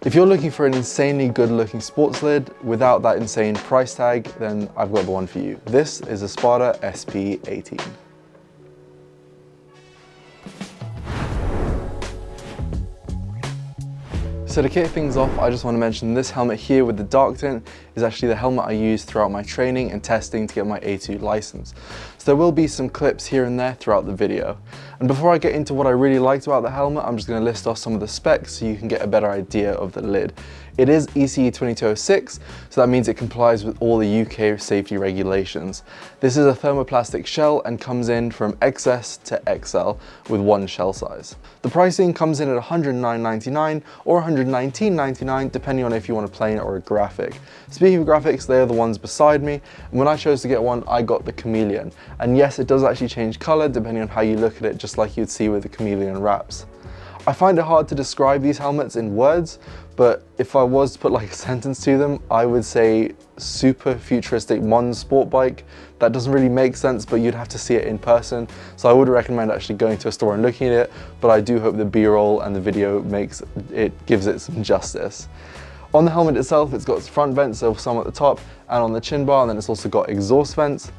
If you're looking for an insanely good looking sports lid without that insane price tag, then I've got the one for you. This is a Spada SP18. So to kick things off, I just want to mention this helmet here with the dark tint is actually the helmet I use throughout my training and testing to get my A2 license. So there will be some clips here and there throughout the video. And before I get into what I really liked about the helmet, I'm just going to list off some of the specs so you can get a better idea of the lid. It is ECE 2206, so that means it complies with all the UK safety regulations. This is a thermoplastic shell and comes in from XS to XL with one shell size. The pricing comes in at $109.99 or $119.99 depending on if you want a plain or a graphic. Speaking of graphics, they are the ones beside me, and when I chose to get one, I got the chameleon. And yes, it does actually change color depending on how you look at it, just like you'd see with the chameleon wraps. I find it hard to describe these helmets in words, but if I was to put like a sentence to them, I would say super futuristic modern sport bike. That doesn't really make sense, but you'd have to see it in person. So I would recommend actually going to a store and looking at it, but I do hope the B-roll and the video gives it some justice. On the helmet itself, it's got front vents, so some at the top and on the chin bar, and then it's also got exhaust vents.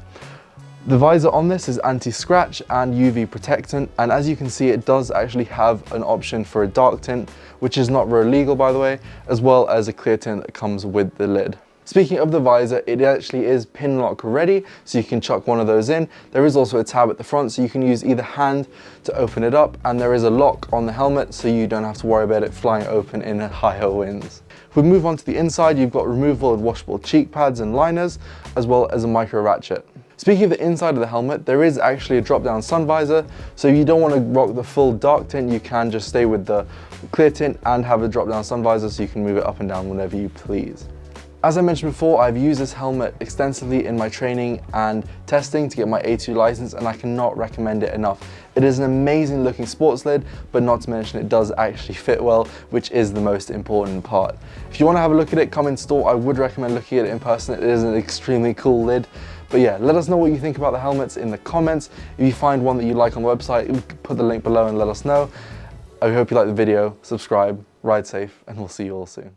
The visor on this is anti-scratch and UV protectant, and as you can see, it does actually have an option for a dark tint, which is not real legal by the way, as well as a clear tint that comes with the lid. Speaking of the visor, it actually is pin lock ready, so you can chuck one of those in. There is also a tab at the front, so you can use either hand to open it up, and there is a lock on the helmet, so you don't have to worry about it flying open in higher winds. If we move on to the inside, you've got removable and washable cheek pads and liners, as well as a micro ratchet. Speaking of the inside of the helmet, there is actually a drop-down sun visor, so if you don't want to rock the full dark tint, you can just stay with the clear tint and have a drop-down sun visor so you can move it up and down whenever you please. As I mentioned before, I've used this helmet extensively in my training and testing to get my A2 license, and I cannot recommend it enough. It is an amazing looking sports lid, but not to mention it does actually fit well, which is the most important part. If you want to have a look at it, come in store. I would recommend looking at it in person. It is an extremely cool lid. But yeah, let us know what you think about the helmets in the comments. If you find one that you like on the website, put the link below and let us know. I hope you liked the video, subscribe, ride safe, and we'll see you all soon.